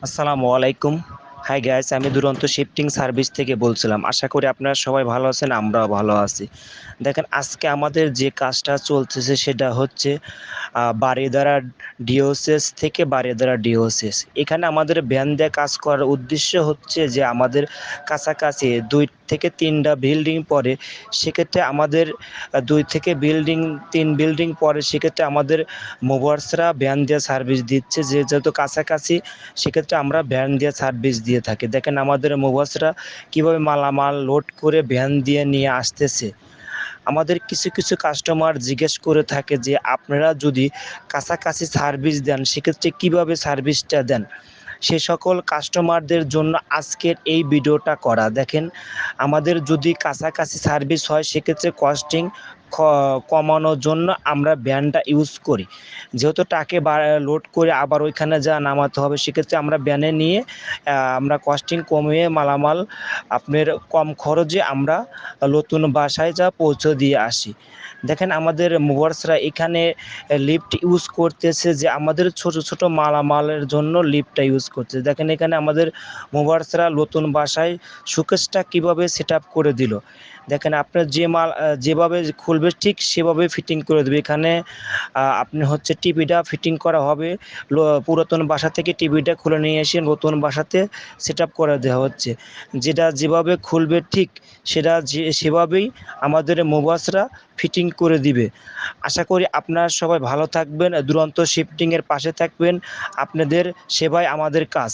আসসালামু আলাইকুম। Hi guys, আমি দুরন্ত শিফটিং সার্ভিস থেকে বলছিলাম। আশা করি আপনারা সবাই ভালো আছেন, আমরাও ভালো আছি। দেখেন আজকে আমাদের যে কাজটা চলতেছে সেটা হচ্ছে বারিধারা ডিওসিস থেকে বারিধারা ডিওসিস। এখানে আমাদের ভ্যান দিয়ে কাজ করার উদ্দেশ্য হচ্ছে যে আমাদের কাছাকাছি ২ থেকে ৩টা বিল্ডিং পড়ে। সেক্ষেত্রে আমাদের ২ থেকে ৩ বিল্ডিং পরে সেক্ষেত্রে আমাদের মুভার্সরা ভ্যান দিয়ে সার্ভিস দিচ্ছে। যেহেতু কাছাকাছি সেক্ষেত্রে আমরা ভ্যান দিয়ে সার্ভিস দিয়ে থাকি। দেখেন আমাদের মুভার্সরা কীভাবে মালামাল লোড করে ভ্যান দিয়ে নিয়ে আসতেছে। আমাদের কিছু কিছু কাস্টমার জিজ্ঞেস করে থাকে যে আপনারা যদি কাছাকাছি সার্ভিস দেন সেক্ষেত্রে কীভাবে সার্ভিসটা দেন। সে সকল কাস্টমারদের জন্য আজকের এই ভিডিওটা করা। দেখেন আমাদের যদি কাছাকাছি সার্ভিস হয় সেক্ষেত্রে কস্টিং কমানোর জন্য আমরা ভ্যানটা ইউজ করি। যেহেতু ট্রাকে লোড করে আবার ওইখানে যা নামাতে হবে সেক্ষেত্রে আমরা ভ্যানে নিয়ে আমরা কস্টিং কমিয়ে মালামাল আপনার কম খরচে আমরা নতুন বাসায় যা পৌঁছে দিয়ে আসি। দেখেন আমাদের মুভার্সরা এখানে লিফট ইউজ করতেছে যে আমাদের ছোট ছোট মালামালের জন্য লিফটটা ইউজ করতেছে। দেখেন এখানে আমাদের মুভার্সরা নতুন বাসায় শোকেসটা কীভাবে সেট আপ করে দিল। দেখেন আপনার যে মাল যেভাবে খুলবে ঠিক সেভাবে ফিটিং করে দেবে। এখানে আপনি হচ্ছে টিভিটা ফিটিং করা হবে। পুরাতন বাসা থেকে টিভিটা খুলে নিয়ে এসে নতুন বাসাতে সেট আপ করে দেওয়া হচ্ছে। যেটা যেভাবে খুলবে ঠিক সেটা সেভাবেই আমাদের মুভার্সরা ফিটিং করে দিবে। আশা করি আপনারা সবাই ভালো থাকবেন, দুরন্ত শিফটিংয়ের পাশে থাকবেন। আপনাদের সেবাই আমাদের কাজ।